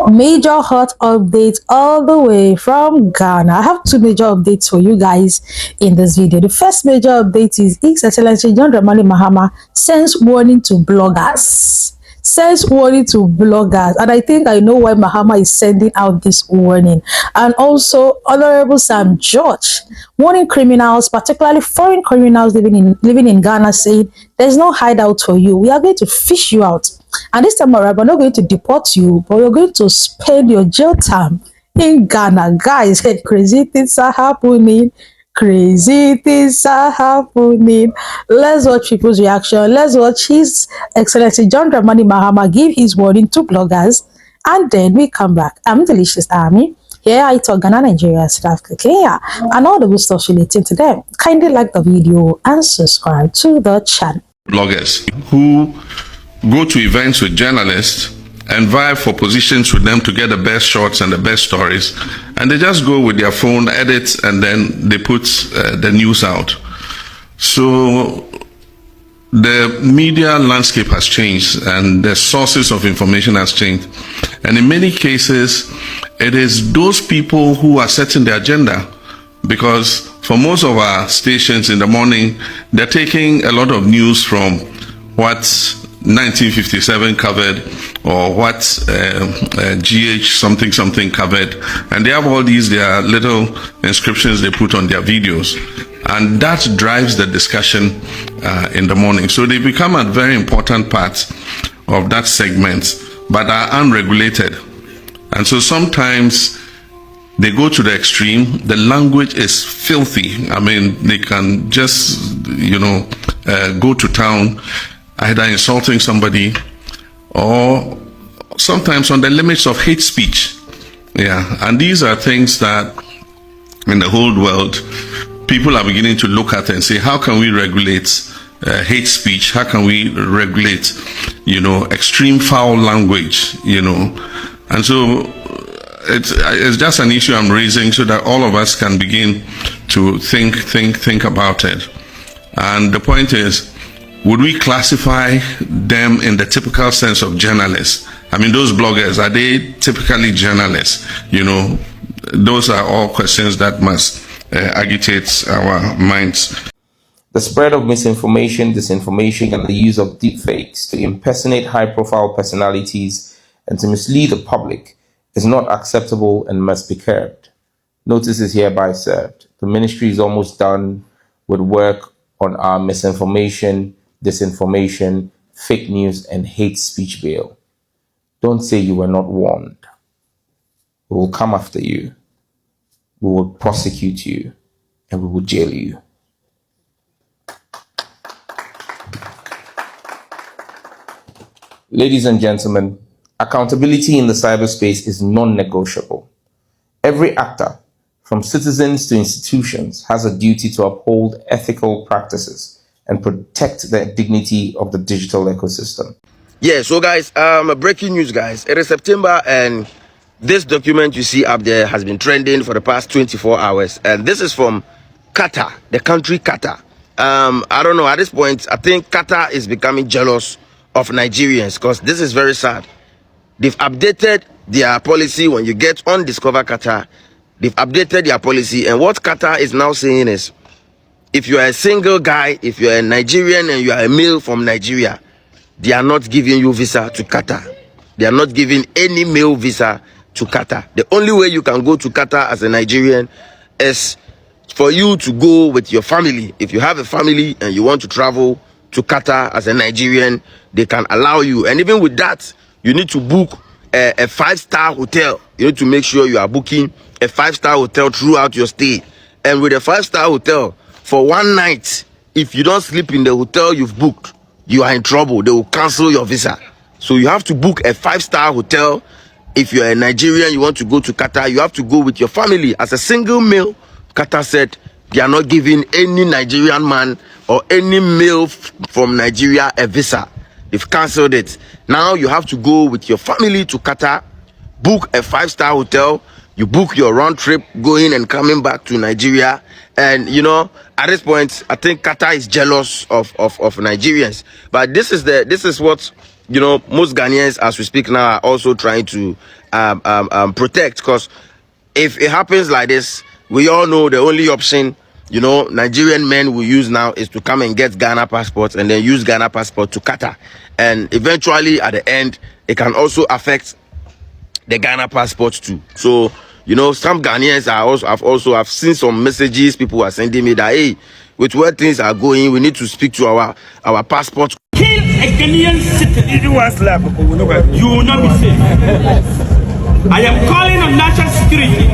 Major hot updates all the way from Ghana. I have two major updates for you guys in this video. The first major update is His Excellency John Mahama sends warning to bloggers. And I think I know why Mahama is sending out this warning. And also Honorable Sam George warning criminals, particularly foreign criminals living in Ghana, saying there's no hideout for you. We are going to fish you out. And this time around, we're not going to deport you, but we're going to spend your jail time in Ghana. Guys, crazy things are happening. Crazy things are happening. Let's watch people's reaction. Let's watch His Excellency John Dramani Mahama give his warning to bloggers. And then we come back. I'm Delicious Army. Here I talk Ghana, Nigeria, South Africa, Kenya, and all the good stuff relating to them. Kindly like the video and subscribe to the channel. Bloggers who go to events with journalists and vie for positions with them to get the best shots and the best stories, and they just go with their phone, edit, and then they put the news out. So the media landscape has changed and the sources of information has changed, and in many cases it is those people who are setting the agenda, because for most of our stations in the morning, they're taking a lot of news from what 1957 covered or what GH something covered, and they have all these their little inscriptions they put on their videos, and that drives the discussion in the morning. So they become a very important part of that segment, but are unregulated, and so sometimes they go to the extreme. The language is filthy. I mean, they can just go to town, either insulting somebody or sometimes on the limits of hate speech. Yeah, and these are things that in the whole world people are beginning to look at and say, how can we regulate hate speech? How can we regulate, extreme foul language, And so it's just an issue I'm raising so that all of us can begin to think about it. And the point is, would we classify them in the typical sense of journalists? I mean, those bloggers, are they typically journalists? Those are all questions that must agitate our minds. The spread of misinformation, disinformation, and the use of deepfakes to impersonate high-profile personalities and to mislead the public is not acceptable and must be curbed. Notice is hereby served. The ministry is almost done with work on our misinformation, disinformation, fake news, and hate speech bill. Don't say you were not warned. We will come after you. We will prosecute you, and we will jail you. Ladies and gentlemen, accountability in the cyberspace is non-negotiable. Every actor, from citizens to institutions, has a duty to uphold ethical practices and protect the dignity of the digital ecosystem. Yeah, so guys, breaking news, guys. It is September, and this document you see up there has been trending for the past 24 hours. And this is from Qatar, the country Qatar. I don't know, at this point, I think Qatar is becoming jealous of Nigerians, because this is very sad. They've updated their policy. When you get on Discover Qatar, they've updated their policy. And what Qatar is now saying is, if you are a single guy, if you are a Nigerian and you are a male from Nigeria, they are not giving you visa to Qatar. They are not giving any male visa to Qatar. The only way you can go to Qatar as a Nigerian is for you to go with your family. If you have a family and you want to travel to Qatar as a Nigerian, they can allow you. And even with that, you need to book a 5-star hotel. You need to make sure you are booking a 5-star hotel throughout your stay. And with a 5-star hotel, for one night, if you don't sleep in the hotel you've booked, you are in trouble. They will cancel your visa. So you have to book a 5-star hotel. If you're a Nigerian, you want to go to Qatar, you have to go with your family. As a single male, Qatar said they are not giving any Nigerian man or any male from Nigeria a visa. They've cancelled it. Now you have to go with your family to Qatar, book a 5-star hotel, you book your round trip going and coming back to Nigeria. And at this point, I think Qatar is jealous of Nigerians. But this is what most Ghanaians, as we speak now, are also trying to protect, because if it happens like this, we all know the only option, Nigerian men will use now is to come and get Ghana passports and then use Ghana passport to Qatar, and eventually at the end it can also affect the Ghana passport too. So some Ghanaians I've seen some messages people are sending me that, hey, with where things are going, we need to speak to our passport. Kill a Ghanaian citizen, you will not be safe. I am calling on national security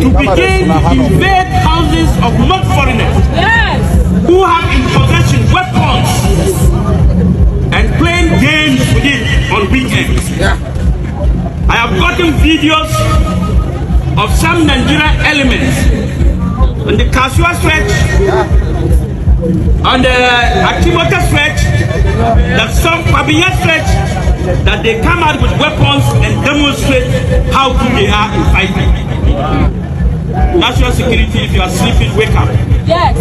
to begin to invade houses of non-foreigners who have in possession weapons and playing games with it on weekends. I have gotten videos of some Nigerian elements on the Kasua stretch, on the Akimota stretch, the some Pabiya stretch, that they come out with weapons and demonstrate how good they are in fighting. National security, if you are sleeping, wake up. Yes.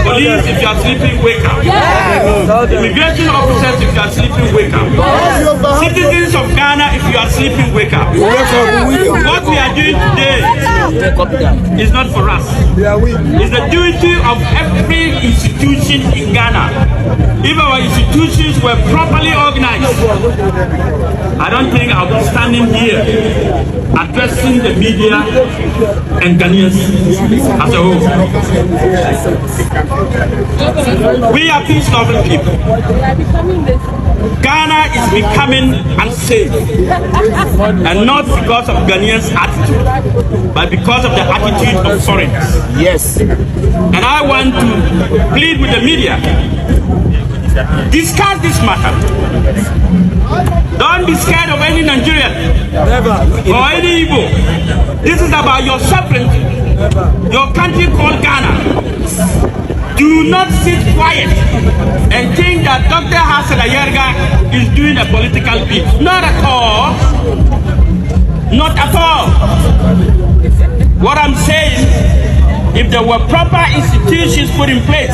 Police, if you are sleeping, wake up. Yes. Immigration officers, if you are sleeping, wake up. Citizens of Ghana, if you are sleeping, wake up. What we are doing today is not for us. It's the duty of every institution in Ghana. If our institutions were properly organized, I don't think I'll be standing here addressing the media and Ghanaians as a whole. We are peace-loving people. Ghana is becoming unsafe, and not because of Ghanaians' attitude, but because of the attitude of foreigners. Yes. And I want to plead with the media. Discuss this matter. Don't be scared of any Nigerian or any Igbo. This is about your sovereignty, your country called Ghana. Do not sit quiet and think that Dr. Hassan Ayerga is doing a political bit. Not at all. Not at all. What I'm saying, if there were proper institutions put in place,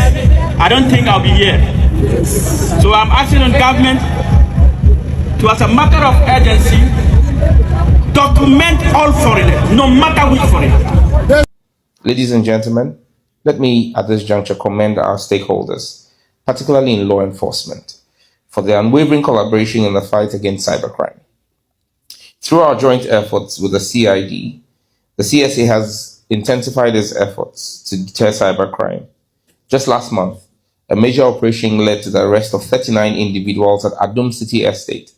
I don't think I'll be here. So I'm asking on government to, as a matter of urgency, document all foreigners, no matter which foreigner. Ladies and gentlemen, let me at this juncture commend our stakeholders, particularly in law enforcement, for their unwavering collaboration in the fight against cybercrime. Through our joint efforts with the CID, the CSA has intensified its efforts to deter cybercrime. Just last month, a major operation led to the arrest of 39 individuals at Adum City Estate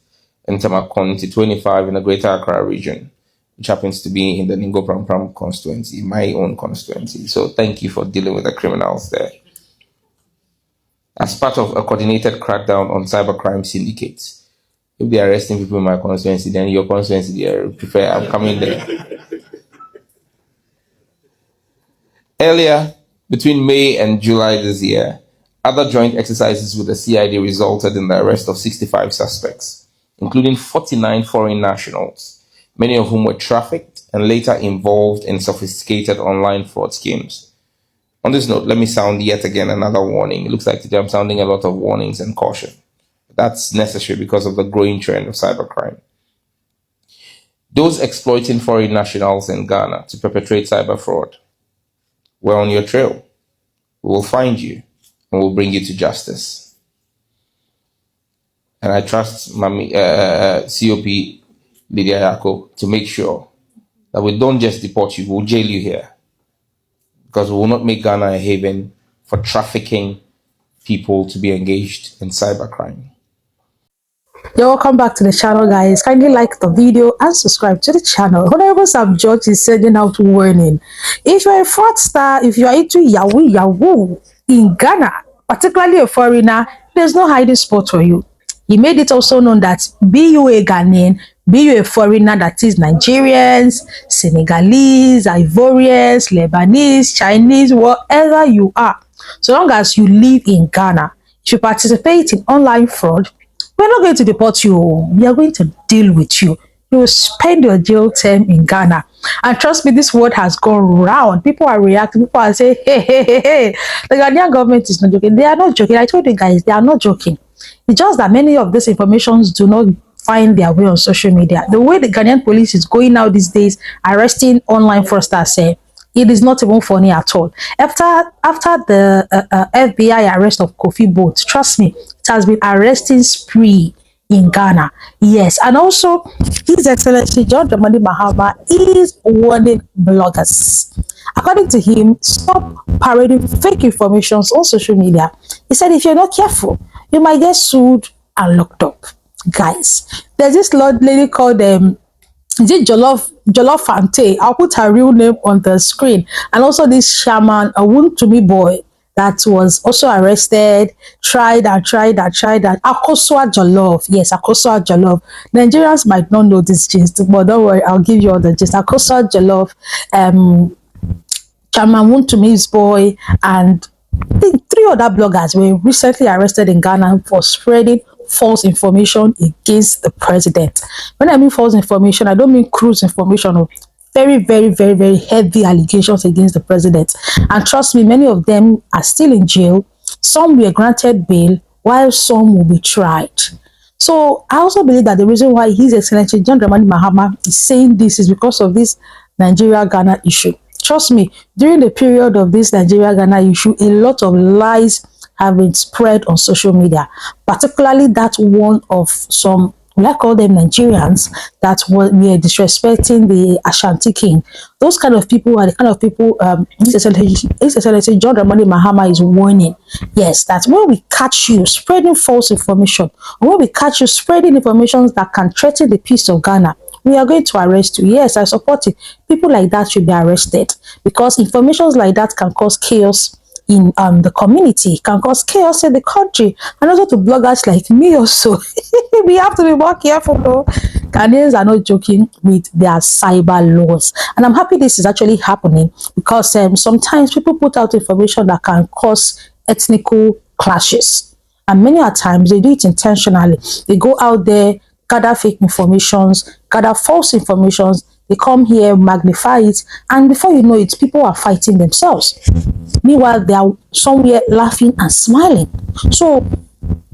in Tamakon 25 in the Greater Accra region, which happens to be in the Ningo Pram Pram constituency, my own constituency. So thank you for dealing with the criminals there. As part of a coordinated crackdown on cybercrime syndicates, if they are arresting people in my constituency, then your constituency, they prefer I'm coming there. Earlier, between May and July this year, other joint exercises with the CID resulted in the arrest of 65 suspects, including 49 foreign nationals, many of whom were trafficked and later involved in sophisticated online fraud schemes. On this note, let me sound yet again another warning. It looks like today I'm sounding a lot of warnings and caution. That's necessary because of the growing trend of cybercrime. Those exploiting foreign nationals in Ghana to perpetrate cyber fraud, we're on your trail. We will find you and we'll bring you to justice. And I trust Mami, COP Lydia Yako to make sure that we don't just deport you, we'll jail you here. Because we will not make Ghana a haven for trafficking people to be engaged in cybercrime. You're welcome back to the channel, guys. Kindly like the video and subscribe to the channel. Honorable Sam George is sending out warning. If you're a fraudster, if you're into Yahoo in Ghana, particularly a foreigner, there's no hiding spot for you. He made it also known that be you a Ghanaian, be you a foreigner, that is Nigerians, Senegalese, Ivorians, Lebanese, Chinese, whatever you are, so long as you live in Ghana, if you participate in online fraud, we're not going to deport you. We are going to deal with you. You will spend your jail term in Ghana. And trust me, this word has gone round. People are reacting. People are saying, hey. The Ghanaian government is not joking. They are not joking. I told you guys, they are not joking. It's just that many of these informations do not find their way on social media. The way the Ghanaian police is going out these days, arresting online fraudsters, it is not even funny at all. After the FBI arrest of Kofi Boat, trust me, it has been arresting spree in Ghana. Yes, and also His Excellency John Mahama is warning bloggers. According to him, stop parading fake information on social media. He said if you're not careful, you might get sued and locked up. Guys, there's this lady called is it Jollof Fante? I'll put her real name on the screen. And also this shaman, a wound to me boy, that was also arrested, tried. Akosua Jollof. Yes, Akosua Jollof. Nigerians might not know this gist, but don't worry, I'll give you all the gist. Akosua Jollof, Chairman Wound to me's boy, and I think 3 other bloggers were recently arrested in Ghana for spreading false information against the president. When I mean false information, I don't mean crude information or very, very, very, very heavy allegations against the president. And trust me, many of them are still in jail. Some were granted bail, while some will be tried. So I also believe that the reason why His Excellency John Mahama is saying this is because of this Nigeria-Ghana issue. Trust me, during the period of this Nigeria-Ghana issue, a lot of lies have been spread on social media, particularly that one of some, I call them Nigerians, that were disrespecting the Ashanti king. Those kind of people are the kind of people His Excellency John Mahama is warning. Yes, that when we catch you spreading false information, or when we catch you spreading information that can threaten the peace of Ghana, we are going to arrest you. Yes, I support it. People like that should be arrested, because information like that can cause chaos in the community, can cause chaos in the country, and also to bloggers like me also. We have to be more careful though. Ghanaians are not joking with their cyber laws, and I'm happy this is actually happening, because sometimes people put out information that can cause ethnical clashes, and many a times they do it intentionally. They go out there, gather fake informations, gather false informations, they come here, magnify it, and before you know it, people are fighting themselves. Meanwhile, they are somewhere laughing and smiling. So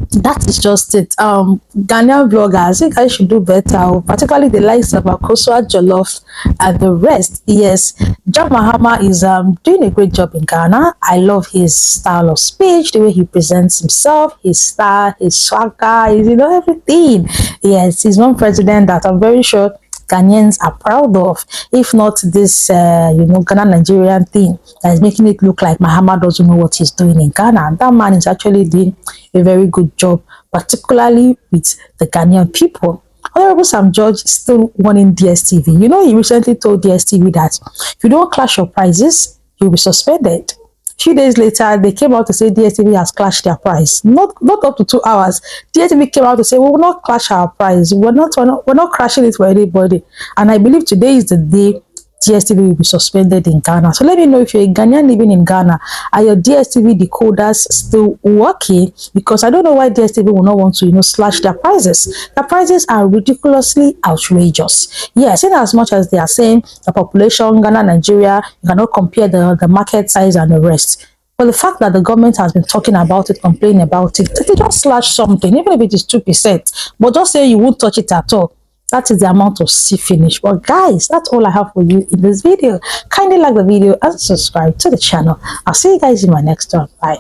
that is just it. Ghanaian bloggers, I think I should do better, particularly the likes of Akosua Jollof and the rest. Yes, John Mahama is doing a great job in Ghana. I love his style of speech, the way he presents himself, his style, his swagger, everything. Yes, he's one president that I'm very sure Ghanaians are proud of. If not this, Ghana Nigerian thing that is making it look like Mahama doesn't know what he's doing in Ghana. That man is actually doing a very good job, particularly with the Ghanaian people. Honorable Sam George is still wanting DSTV. He recently told DSTV that if you don't clash your prices, you'll be suspended. A few days later, they came out to say DSTV has clashed their price. Not up to 2 hours. DSTV came out to say we will not clash our price. We're not crashing it for anybody. And I believe today is the day DSTV will be suspended in Ghana. So let me know if you're a Ghanaian living in Ghana, are your DSTV decoders still working? Because I don't know why DSTV will not want to, slash their prices. The prices are ridiculously outrageous. Yes, in as much as they are saying the population, Ghana, Nigeria, you cannot compare the market size and the rest. But the fact that the government has been talking about it, complaining about it, they just slash something, even if it is 2%, but just say you won't touch it at all. That is the amount of see finish. But guys, that's all I have for you in this video. Kindly like the video and subscribe to the channel. I'll see you guys in my next one. Bye.